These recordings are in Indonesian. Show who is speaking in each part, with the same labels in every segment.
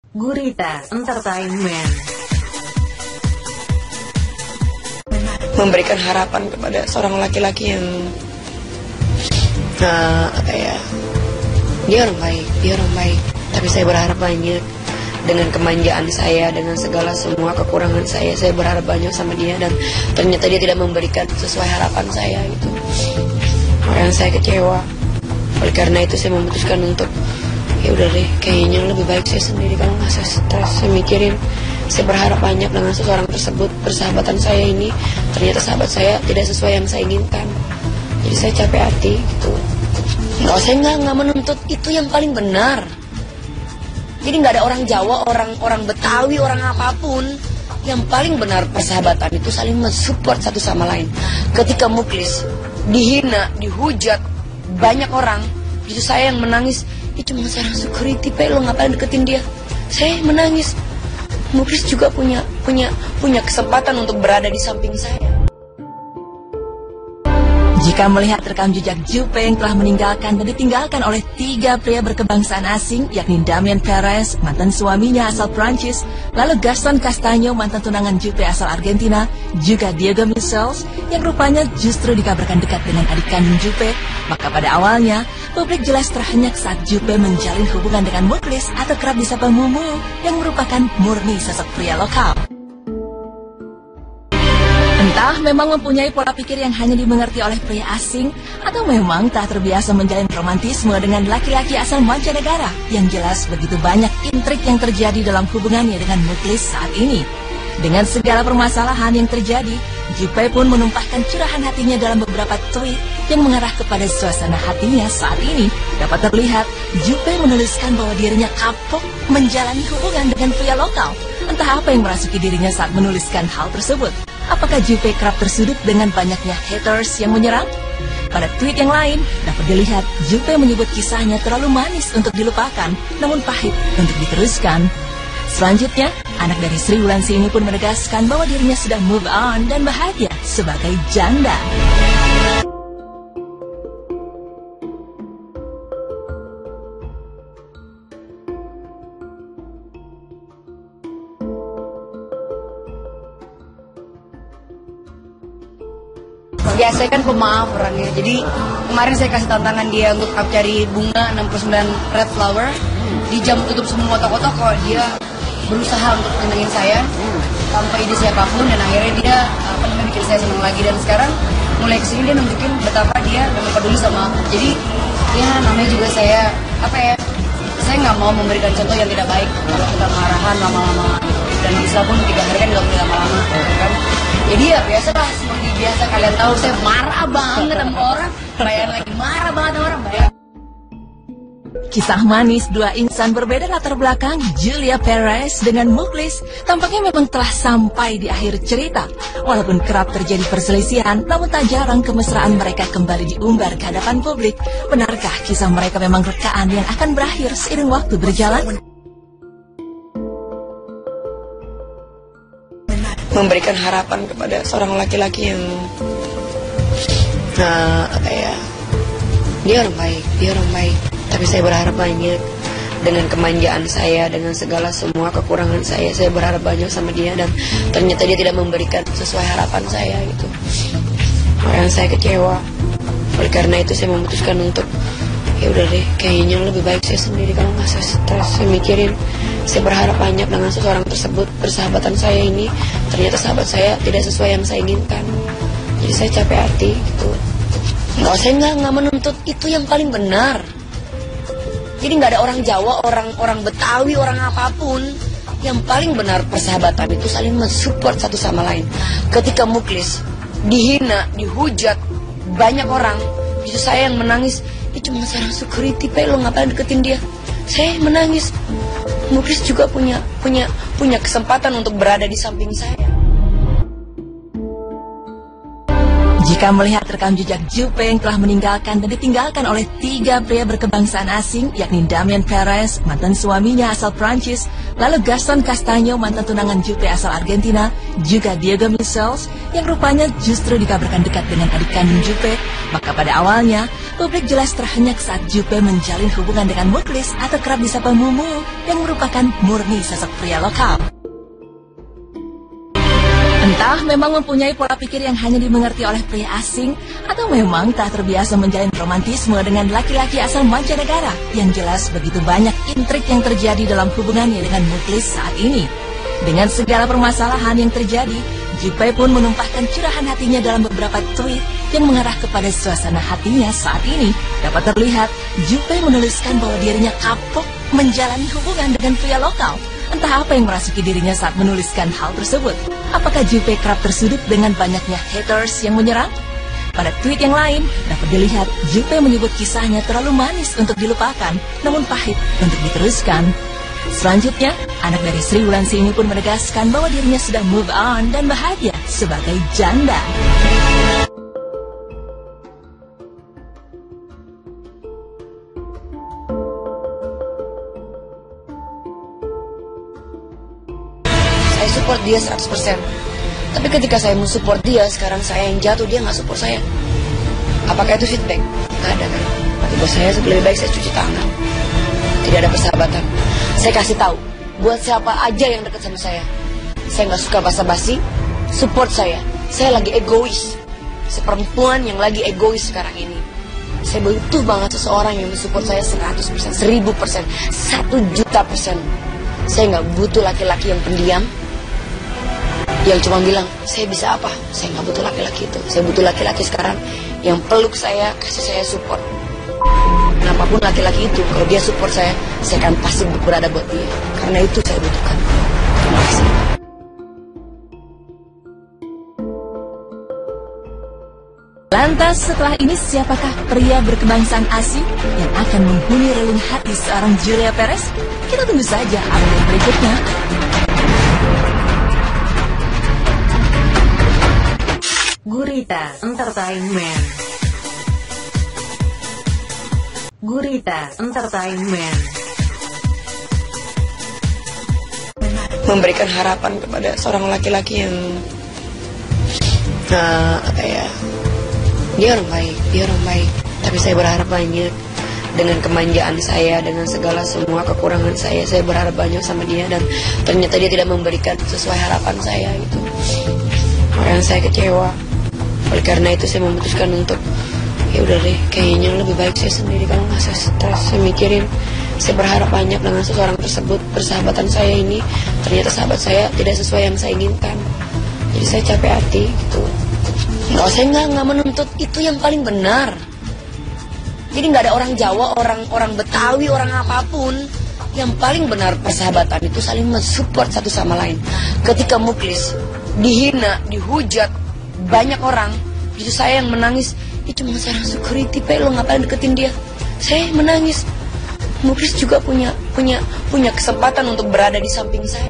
Speaker 1: Gurita Entertainment
Speaker 2: memberikan harapan kepada seorang laki-laki yang dia orang baik, tapi saya berharap banyak dengan kemanjaan saya, dengan segala semua kekurangan saya berharap banyak sama dia, dan ternyata dia tidak memberikan sesuai harapan saya gitu. Makanya saya kecewa. Oleh karena itu saya memutuskan untuk ya udah deh, kayaknya lebih baik saya sendiri, kalau nggak saya stres, saya mikirin. Saya berharap banyak dengan seseorang tersebut. Persahabatan saya ini ternyata sahabat saya tidak sesuai yang saya inginkan. Jadi saya capek hati gitu. Saya nggak menuntut itu yang paling benar. Jadi nggak ada orang Jawa, orang Betawi, orang apapun. Yang paling benar persahabatan itu saling mensupport satu sama lain. Ketika Muklis dihina, dihujat banyak orang, justru saya yang menangis. Itu cuma seorang security, lo ngapain deketin dia? Saya menangis. Muklis juga punya kesempatan untuk berada di samping saya.
Speaker 3: Jika melihat rekam jejak Juppe yang telah meninggalkan dan ditinggalkan oleh 3 pria berkebangsaan asing, yakni Damien Perez, mantan suaminya asal Prancis, lalu Gaston Castaño, mantan tunangan Juppe asal Argentina, juga Diego Michels, yang rupanya justru dikabarkan dekat dengan adik kandung Juppe, maka pada awalnya, publik jelas terhenyak saat Juppe menjalin hubungan dengan Muklis atau kerap disapa Mumu, yang merupakan murni sosok pria lokal. Entah memang mempunyai pola pikir yang hanya dimengerti oleh pria asing, atau memang tak terbiasa menjalin romantisme dengan laki-laki asal mancanegara. Yang jelas begitu banyak intrik yang terjadi dalam hubungannya dengan Muklis saat ini. Dengan segala permasalahan yang terjadi, Juppe pun menumpahkan curahan hatinya dalam beberapa tweet yang mengarah kepada suasana hatinya saat ini. Dapat terlihat, Juppe menuliskan bahwa dirinya kapok menjalani hubungan dengan pria lokal. Entah apa yang merasuki dirinya saat menuliskan hal tersebut. Apakah Juppe kerap tersudut dengan banyaknya haters yang menyerang? Pada tweet yang lain, dapat dilihat Juppe menyebut kisahnya terlalu manis untuk dilupakan, namun pahit untuk diteruskan. Selanjutnya, anak dari Sri Wulandari ini pun menegaskan bahwa dirinya sudah move on dan bahagia sebagai janda.
Speaker 2: Biasanya kan pemaaf orangnya. Jadi kemarin saya kasih tantangan dia untuk cari bunga 69 red flower. Di jam tutup semua toko-toko, dia berusaha untuk menyenangin saya tanpa ide siapapun, dan akhirnya dia bikin saya senang lagi. Dan sekarang mulai kesini dia nunjukin betapa dia memang peduli sama aku. Jadi ya namanya juga saya saya nggak mau memberikan contoh yang tidak baik kalau kita marahan lama-lama, dan bisa pun 3 hari kan nggak boleh lama-lama kan. Jadi ya biasa lah, seperti biasa kalian tahu saya marah banget sama orang, bayang lagi marah banget sama orang, bayang.
Speaker 3: Kisah manis 2 insan berbeda latar belakang Julia Perez dengan Muklis tampaknya memang telah sampai di akhir cerita. Walaupun kerap terjadi perselisihan, namun tak jarang kemesraan mereka kembali diumbar ke hadapan publik. Benarkah kisah mereka memang rekaan yang akan berakhir seiring waktu berjalan?
Speaker 2: Memberikan harapan kepada seorang laki-laki yang dia orang baik, tapi saya berharap banyak dengan kemanjaan saya, dengan segala semua kekurangan saya berharap banyak sama dia, dan ternyata dia tidak memberikan sesuai harapan saya gitu. Makanya saya kecewa. Oleh karena itu saya memutuskan untuk ya udah deh, kayaknya lebih baik saya sendiri, kalau nggak saya stres, saya mikirin. Saya berharap banyak dengan seseorang tersebut. Persahabatan saya ini ternyata sahabat saya tidak sesuai yang saya inginkan. Jadi saya capek hati gitu. Saya nggak menuntut itu yang paling benar. Jadi nggak ada orang Jawa, orang Betawi, orang apapun. Yang paling benar persahabatan itu saling mensupport satu sama lain. Ketika Muklis dihina, dihujat banyak orang, justru saya yang menangis. Itu cuma seorang security, lo ngapain deketin dia? Saya menangis. Muklis juga punya kesempatan untuk berada di samping saya.
Speaker 3: Jika melihat rekam jejak Juppe yang telah meninggalkan dan ditinggalkan oleh 3 pria berkebangsaan asing, yakni Damien Perez, mantan suaminya asal Prancis, lalu Gaston Castaño, mantan tunangan Juppe asal Argentina, juga Diego Michels, yang rupanya justru dikabarkan dekat dengan adik kandung Juppe, Maka pada awalnya, publik jelas terhenyak saat Jupe menjalin hubungan dengan Muklis atau kerap disapa Mumu yang merupakan murni sosok pria lokal. Entah memang mempunyai pola pikir yang hanya dimengerti oleh pria asing, atau memang tak terbiasa menjalin romantisme dengan laki-laki asal mancanegara yang jelas begitu banyak intrik yang terjadi dalam hubungannya dengan Muklis saat ini. Dengan segala permasalahan yang terjadi, Jupe pun menumpahkan curahan hatinya dalam beberapa tweet yang mengarah kepada suasana hatinya saat ini. Dapat terlihat, Jupe menuliskan bahwa dirinya kapok menjalani hubungan dengan pria lokal. Entah apa yang merasuki dirinya saat menuliskan hal tersebut. Apakah Jupe kerap tersudut dengan banyaknya haters yang menyerang? Pada tweet yang lain, dapat dilihat Jupe menyebut kisahnya terlalu manis untuk dilupakan, namun pahit untuk diteruskan. Selanjutnya, anak dari Sri Wulandari ini pun menegaskan bahwa dirinya sudah move on dan bahagia sebagai janda.
Speaker 2: Saya support dia 100%. Tapi ketika saya mensupport dia, sekarang saya yang jatuh, dia nggak support saya. Apakah itu feedback? Nggak ada kan? Tapi buat saya lebih baik saya cuci tangan. Tidak ada persahabatan. Saya kasih tahu, buat siapa aja yang dekat sama saya nggak suka basa-basi, support saya. Saya lagi egois, seperempuan yang lagi egois sekarang ini. Saya butuh banget seseorang yang mensupport saya 100%, 1000%, 1.000.000%. Saya nggak butuh laki-laki yang pendiam, yang cuma bilang, saya bisa apa? Saya nggak butuh laki-laki itu. Saya butuh laki-laki sekarang yang peluk saya, kasih saya support. Apapun laki-laki itu, kalau dia support saya akan pasti berada buat dia. Karena itu saya butuhkan. Terima kasih.
Speaker 3: Lantas setelah ini siapakah pria berkebangsaan asing yang akan menghuni relung hati seorang Julia Perez? Kita tunggu saja update berikutnya.
Speaker 1: Gurita Entertainment. Gurita Entertainment.
Speaker 2: Memberikan harapan kepada seorang laki-laki yang dia orang baik, tapi saya berharap banyak dengan kemanjaan saya, dengan segala semua kekurangan saya berharap banyak sama dia, dan ternyata dia tidak memberikan sesuai harapan saya itu. Makanya saya kecewa. Oleh karena itu saya memutuskan untuk ya udah deh, kayaknya lebih baik saya sendiri, kalau nggak saya stres, saya mikirin. Saya berharap banyak dengan seseorang tersebut. Persahabatan saya ini ternyata sahabat saya tidak sesuai yang saya inginkan. Jadi saya capek hati gitu. Saya nggak menuntut itu yang paling benar. Jadi nggak ada orang Jawa, orang Betawi, orang apapun. Yang paling benar persahabatan itu saling mensupport satu sama lain. Ketika Muklis dihina, dihujat banyak orang, itu saya yang menangis. Itu cuma seorang security, lo ngapain deketin dia? Saya menangis. Muklis juga punya kesempatan untuk berada di samping saya.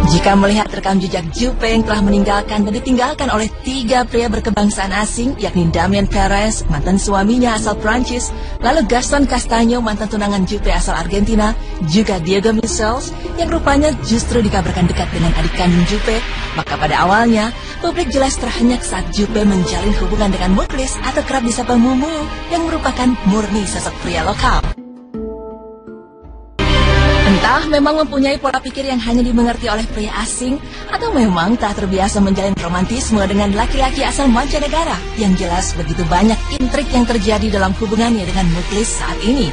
Speaker 3: Jika melihat rekam jejak Jupe yang telah meninggalkan dan ditinggalkan oleh 3 pria berkebangsaan asing, yakni Damien Perez, mantan suaminya asal Prancis, lalu Gaston Castaño, mantan tunangan Jupe asal Argentina, juga Diego Michels, yang rupanya justru dikabarkan dekat dengan adik kandung Jupe, maka pada awalnya, publik jelas terhenyak saat Jupe menjalin hubungan dengan Muklis atau kerap disapa Mumu, yang merupakan murni sosok pria lokal. Entah memang mempunyai pola pikir yang hanya dimengerti oleh pria asing, atau memang tak terbiasa menjalin romantisme dengan laki-laki asal mancanegara yang jelas begitu banyak intrik yang terjadi dalam hubungannya dengan Muklis saat ini.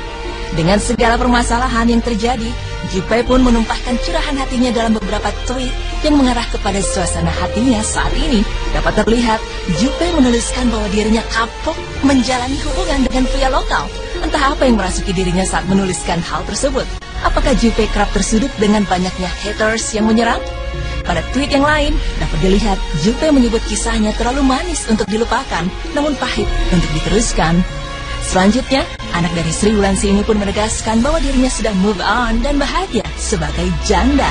Speaker 3: Dengan segala permasalahan yang terjadi, Jupe pun menumpahkan curahan hatinya dalam beberapa tweet yang mengarah kepada suasana hatinya saat ini. Dapat terlihat, Jupe menuliskan bahwa dirinya kapok menjalani hubungan dengan pria lokal. Entah apa yang merasuki dirinya saat menuliskan hal tersebut. Apakah Jupe kerap tersudut dengan banyaknya haters yang menyerang? Pada tweet yang lain, dapat dilihat Jupe menyebut kisahnya terlalu manis untuk dilupakan, namun pahit untuk diteruskan. Selanjutnya, anak dari Sri Wulandari ini pun menegaskan bahwa dirinya sudah move on dan bahagia sebagai janda.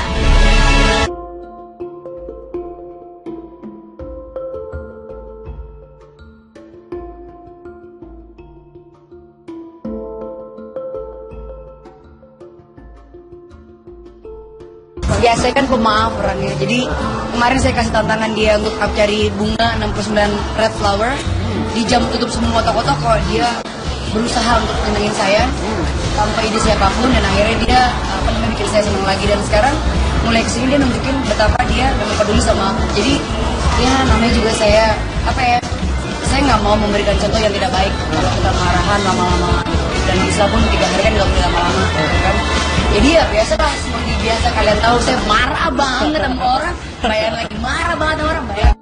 Speaker 2: Ya saya kan pemaaf orangnya. Jadi kemarin saya kasih tantangan dia untuk cari bunga 69 red flower. Di jam tutup semua toko-toko dia berusaha untuk menyenangin saya tanpa ide siapapun, dan akhirnya dia bikin saya senang lagi. Dan sekarang mulai kesini dia nunjukin betapa dia memang peduli sama aku. Jadi ya namanya juga saya saya nggak mau memberikan contoh yang tidak baik kalau kita marahan lama-lama, dan bisa pun 3 hari kan nggak boleh lama-lama kan. Jadi ya biasa lah, seperti biasa kalian tahu saya marah banget sama orang, bayang lagi marah banget sama orang, bayang.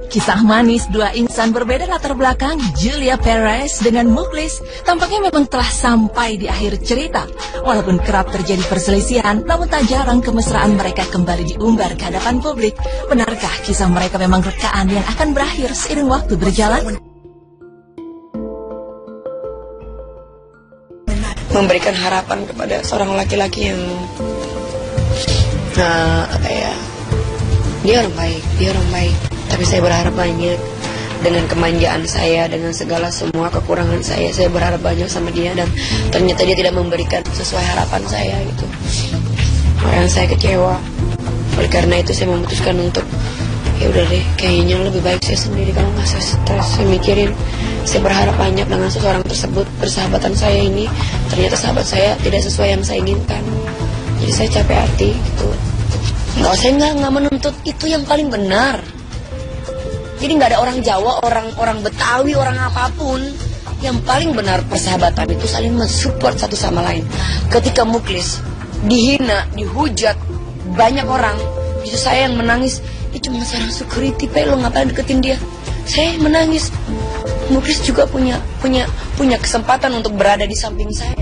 Speaker 3: Kisah manis dua insan berbeda latar belakang, Julia Perez dengan Muklis, tampaknya memang telah sampai di akhir cerita. Walaupun kerap terjadi perselisihan, namun tak jarang kemesraan mereka kembali diumbar ke hadapan publik. Benarkah kisah mereka memang rekaan yang akan berakhir seiring waktu berjalan?
Speaker 2: Memberikan harapan kepada seorang laki-laki yang dia orang baik. Tapi saya berharap banyak dengan kemanjaan saya, dengan segala semua kekurangan saya berharap banyak sama dia, dan ternyata dia tidak memberikan sesuai harapan saya gitu. Orang saya kecewa. Oleh karena itu saya memutuskan untuk ya udah deh, kayaknya lebih baik saya sendiri, kalau nggak saya stres, saya mikirin. Saya berharap banyak dengan seseorang tersebut. Persahabatan saya ini ternyata sahabat saya tidak sesuai yang saya inginkan. Jadi saya capek hati gitu. Saya nggak menuntut itu yang paling benar. Jadi nggak ada orang Jawa, orang Betawi, orang apapun. Yang paling benar persahabatan itu saling mensupport satu sama lain. Ketika Muklis dihina, dihujat banyak orang, itu saya yang menangis. Itu cuma seorang security, lo ngapain deketin dia? Saya menangis. Muklis juga punya kesempatan untuk berada di samping saya.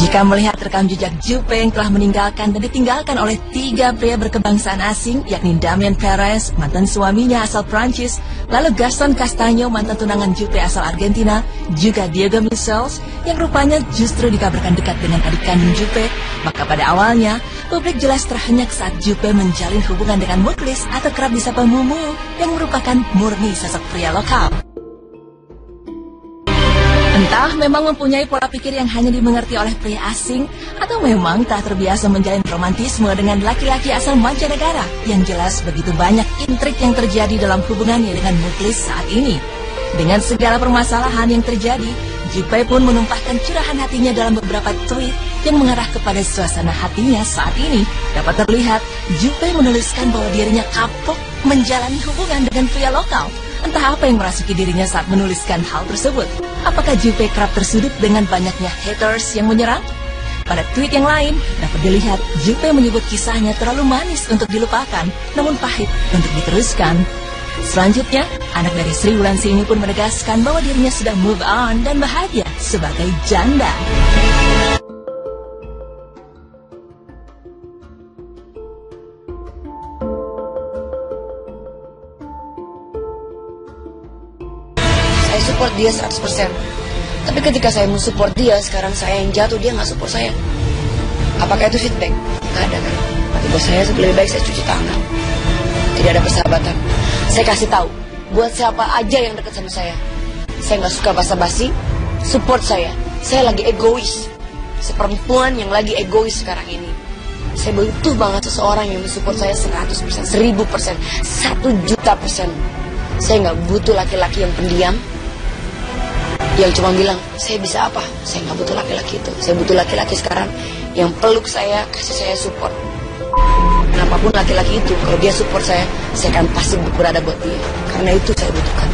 Speaker 3: Jika melihat rekam jejak Juppe yang telah meninggalkan dan ditinggalkan oleh 3 pria berkebangsaan asing, yakni Damien Perez, mantan suaminya asal Prancis, lalu Gaston Castaño, mantan tunangan Juppe asal Argentina, juga Diego Michels, yang rupanya justru dikabarkan dekat dengan adik kandung Juppe, maka pada awalnya, publik jelas terhenyak saat Juppe menjalin hubungan dengan Muklis atau kerap disapa Mumu, yang merupakan murni sosok pria lokal. Entah memang mempunyai pola pikir yang hanya dimengerti oleh pria asing, atau memang tak terbiasa menjalin romantisme dengan laki-laki asal mancanegara. Yang jelas begitu banyak intrik yang terjadi dalam hubungannya dengan Muklis saat ini. Dengan segala permasalahan yang terjadi, Juppe pun menumpahkan curahan hatinya dalam beberapa tweet yang mengarah kepada suasana hatinya saat ini. Dapat terlihat, Juppe menuliskan bahwa dirinya kapok menjalani hubungan dengan pria lokal. Entah apa yang merasuki dirinya saat menuliskan hal tersebut. Apakah Juppe kerap tersudut dengan banyaknya haters yang menyerang? Pada tweet yang lain, dapat dilihat Juppe menyebut kisahnya terlalu manis untuk dilupakan, namun pahit untuk diteruskan. Selanjutnya, anak dari Sri Wulandari ini pun menegaskan bahwa dirinya sudah move on dan bahagia sebagai janda.
Speaker 2: Saya support dia 100%. Tapi ketika saya mensupport dia, sekarang saya yang jatuh, dia nggak support saya. Apakah itu feedback? Nggak ada kan? Tapi buat saya lebih baik saya cuci tangan. Tidak ada persahabatan. Saya kasih tahu, buat siapa aja yang dekat sama saya nggak suka basa-basi, support saya. Saya lagi egois. Seperempuan yang lagi egois sekarang ini. Saya butuh banget seseorang yang mensupport saya 100%, 1000%, 1.000.000%. Saya nggak butuh laki-laki yang pendiam, yang cuma bilang, saya bisa apa? Saya nggak butuh laki-laki itu. Saya butuh laki-laki sekarang yang peluk saya, kasih saya support. Apapun laki-laki itu, kalau dia support saya akan pasti berada buat dia. Karena itu saya butuhkan.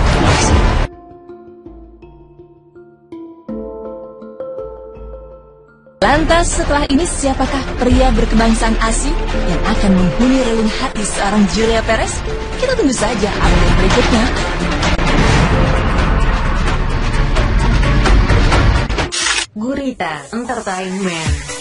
Speaker 2: Terima kasih.
Speaker 3: Lantas setelah ini siapakah pria berkebangsaan asing yang akan menghuni relung hati seorang Julia Perez? Kita tunggu saja update berikutnya.
Speaker 1: Gurita Entertainment.